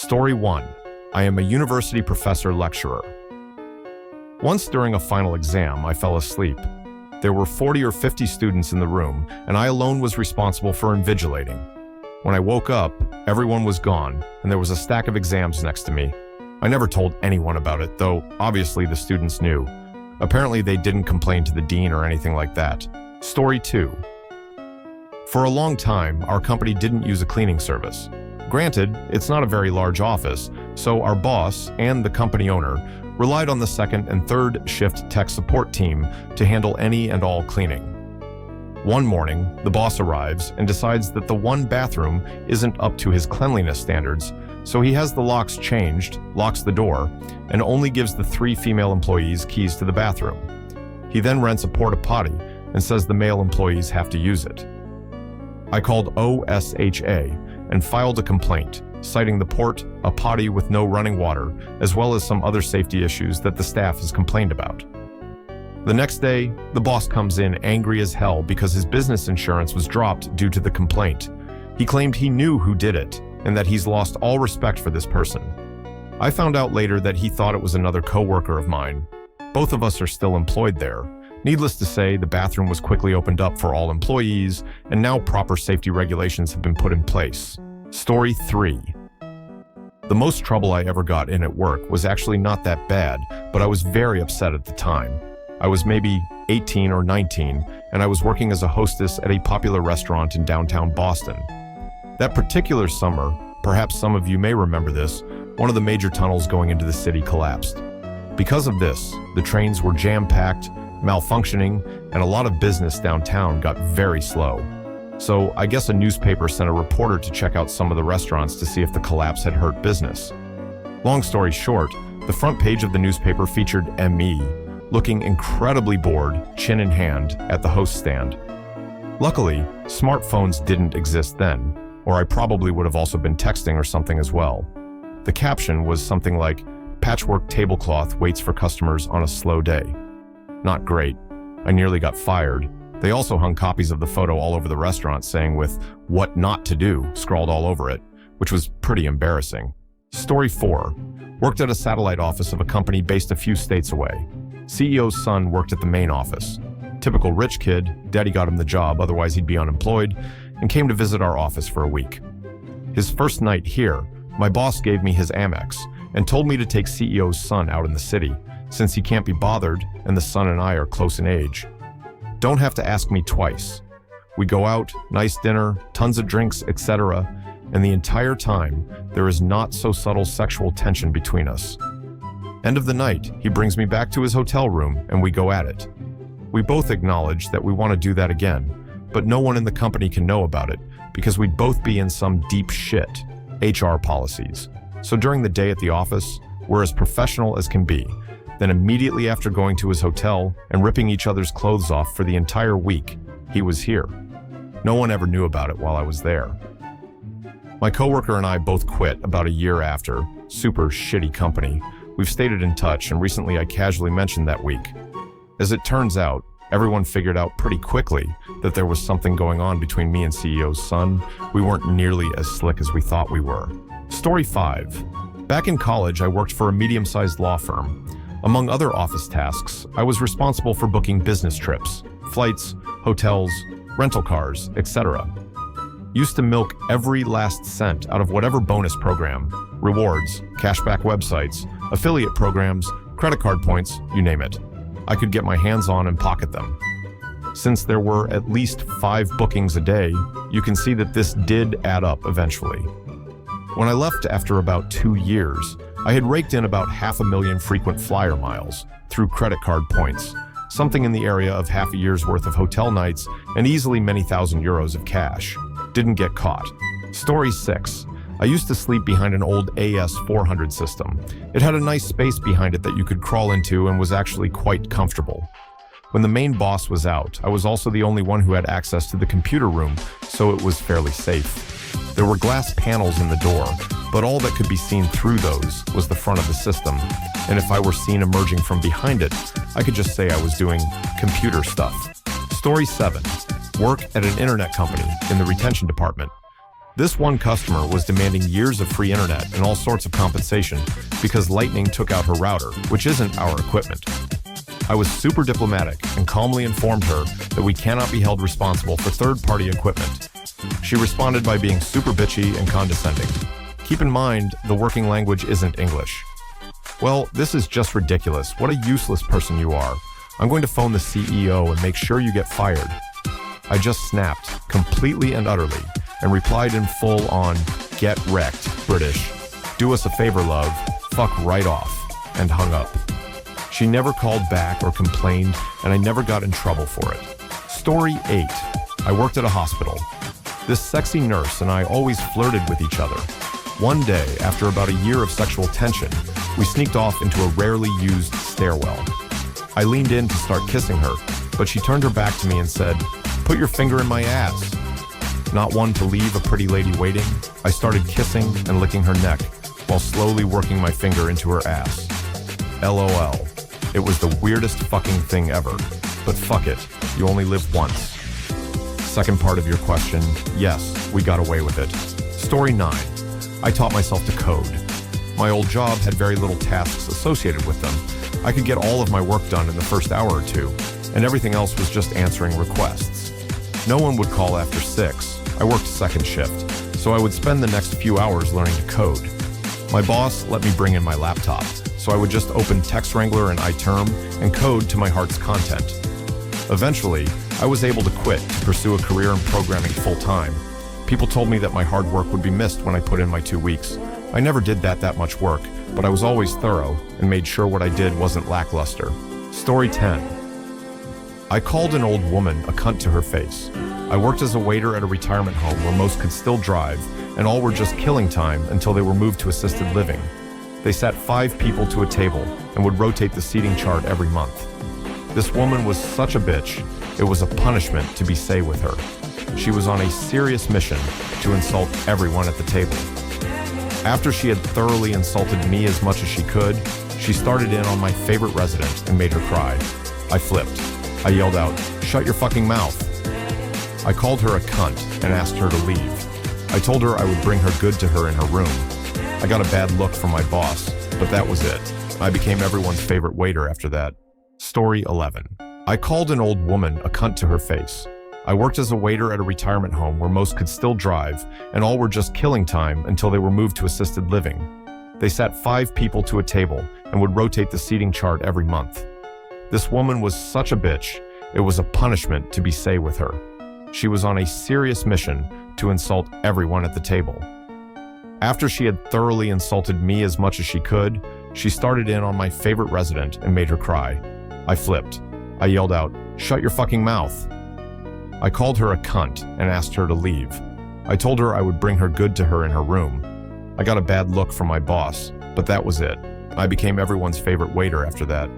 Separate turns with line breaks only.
Story 1. I am a university professor lecturer. Once during a final exam, I fell asleep. There were 40 or 50 students in the room, and I alone was responsible for invigilating. When I woke up, everyone was gone, and there was a stack of exams next to me. I never told anyone about it, though obviously the students knew. Apparently they didn't complain to the dean or anything like that. Story 2. For a long time, our company didn't use a cleaning service. Granted, it's not a very large office, so our boss and the company owner relied on the second and third shift tech support team to handle any and all cleaning. One morning, the boss arrives and decides that the one bathroom isn't up to his cleanliness standards, so he has the locks changed, locks the door, and only gives the 3 female employees keys to the bathroom. He then rents a porta potty and says the male employees have to use it. I called OSHA and filed a complaint, citing the port, a potty with no running water, as well as some other safety issues that the staff has complained about. The next day, the boss comes in angry as hell because his business insurance was dropped due to the complaint. He claimed he knew who did it and that he's lost all respect for this person. I found out later that he thought it was another coworker of mine. Both of us are still employed there. Needless to say, the bathroom was quickly opened up for all employees, and now proper safety regulations have been put in place. Story 3. The most trouble I ever got in at work was actually not that bad, but I was very upset at the time. I was maybe 18 or 19, and I was working as a hostess at a popular restaurant in downtown Boston. That particular summer, perhaps some of you may remember this, one of the major tunnels going into the city collapsed. Because of this, the trains were jam-packed, malfunctioning, and a lot of business downtown got very slow. So I guess a newspaper sent a reporter to check out some of the restaurants to see if the collapse had hurt business. Long story short, the front page of the newspaper featured ME, looking incredibly bored, chin in hand, at the host stand. Luckily, smartphones didn't exist then, or I probably would have also been texting or something as well. The caption was something like, "Patchwork tablecloth waits for customers on a slow day." Not great. I nearly got fired. They also hung copies of the photo all over the restaurant saying with "what not to do" scrawled all over it, which was pretty embarrassing. Story 4. Worked at a satellite office of a company based a few states away. CEO's son worked at the main office. Typical rich kid, daddy got him the job, otherwise he'd be unemployed, and came to visit our office for a week. His first night here, my boss gave me his Amex and told me to take CEO's son out in the city, since he can't be bothered and the son and I are close in age. Don't have to ask me twice. We go out, nice dinner, tons of drinks, etc., and the entire time, there is not so subtle sexual tension between us. End of the night, he brings me back to his hotel room and we go at it. We both acknowledge that we want to do that again, but no one in the company can know about it because we'd both be in some deep shit, HR policies. So during the day at the office, we're as professional as can be. Then immediately after going to his hotel and ripping each other's clothes off for the entire week, he was here. No one ever knew about it while I was there. My coworker and I both quit about a year after. Super shitty company. We've stayed in touch, and recently I casually mentioned that week. As it turns out, everyone figured out pretty quickly that there was something going on between me and CEO's son. We weren't nearly as slick as we thought we were. Story 5. Back in college, I worked for a medium-sized law firm. Among other office tasks, I was responsible for booking business trips, flights, hotels, rental cars, etc. Used to milk every last cent out of whatever bonus program, rewards, cashback websites, affiliate programs, credit card points, you name it. I could get my hands on and pocket them. Since there were at least 5 bookings a day, you can see that this did add up eventually. When I left after about 2 years, I had raked in about 500,000 frequent flyer miles through credit card points, something in the area of half a year's worth of hotel nights and easily many thousand euros of cash. Didn't get caught. Story 6. I used to sleep behind an old AS400 system. It had a nice space behind it that you could crawl into and was actually quite comfortable. When the main boss was out, I was also the only one who had access to the computer room, so it was fairly safe. There were glass panels in the door, but all that could be seen through those was the front of the system, and if I were seen emerging from behind it, I could just say I was doing computer stuff. Story 7. Work at an internet company in the retention department. This one customer was demanding years of free internet and all sorts of compensation because lightning took out her router, which isn't our equipment. I was super diplomatic and calmly informed her that we cannot be held responsible for third-party equipment. She responded by being super bitchy and condescending. Keep in mind, the working language isn't English. Well, this is just ridiculous. What a useless person you are. I'm going to phone the CEO and make sure you get fired. I just snapped, completely and utterly, and replied in full on, get wrecked, British. Do us a favor, love. Fuck right off. And hung up. She never called back or complained, and I never got in trouble for it. Story 8. I worked at a hospital. This sexy nurse and I always flirted with each other. One day, after about a year of sexual tension, we sneaked off into a rarely used stairwell. I leaned in to start kissing her, but she turned her back to me and said, "Put your finger in my ass." Not one to leave a pretty lady waiting, I started kissing and licking her neck while slowly working my finger into her ass. LOL. It was the weirdest fucking thing ever, but fuck it, you only live once. Second part of your question, yes, we got away with it. Story 9. I taught myself to code. My old job had very little tasks associated with them. I could get all of my work done in the first hour or two, and everything else was just answering requests. No one would call after 6. I worked second shift, so I would spend the next few hours learning to code. My boss let me bring in my laptop, so I would just open Text Wrangler and iTerm and code to my heart's content. Eventually, I was able to quit to pursue a career in programming full-time. People told me that my hard work would be missed when I put in my 2 weeks. I never did that much work, but I was always thorough and made sure what I did wasn't lackluster. Story 10. I called an old woman a cunt to her face. I worked as a waiter at a retirement home where most could still drive, and all were just killing time until they were moved to assisted living. They sat 5 people to a table and would rotate the seating chart every month. This woman was such a bitch, it was a punishment to be say with her. She was on a serious mission to insult everyone at the table. After she had thoroughly insulted me as much as she could, she started in on my favorite resident and made her cry. I flipped. I yelled out, "Shut your fucking mouth." I called her a cunt and asked her to leave. I told her I would bring her good to her in her room. I got a bad look from my boss, but that was it. I became everyone's favorite waiter after that. Story 11. I called an old woman a cunt to her face. I worked as a waiter at a retirement home where most could still drive, and all were just killing time until they were moved to assisted living. They sat 5 people to a table and would rotate the seating chart every month. This woman was such a bitch, it was a punishment to be say with her. She was on a serious mission to insult everyone at the table. After she had thoroughly insulted me as much as she could, she started in on my favorite resident and made her cry. I flipped. I yelled out, "Shut your fucking mouth." I called her a cunt and asked her to leave. I told her I would bring her good to her in her room. I got a bad look from my boss, but that was it. I became everyone's favorite waiter after that.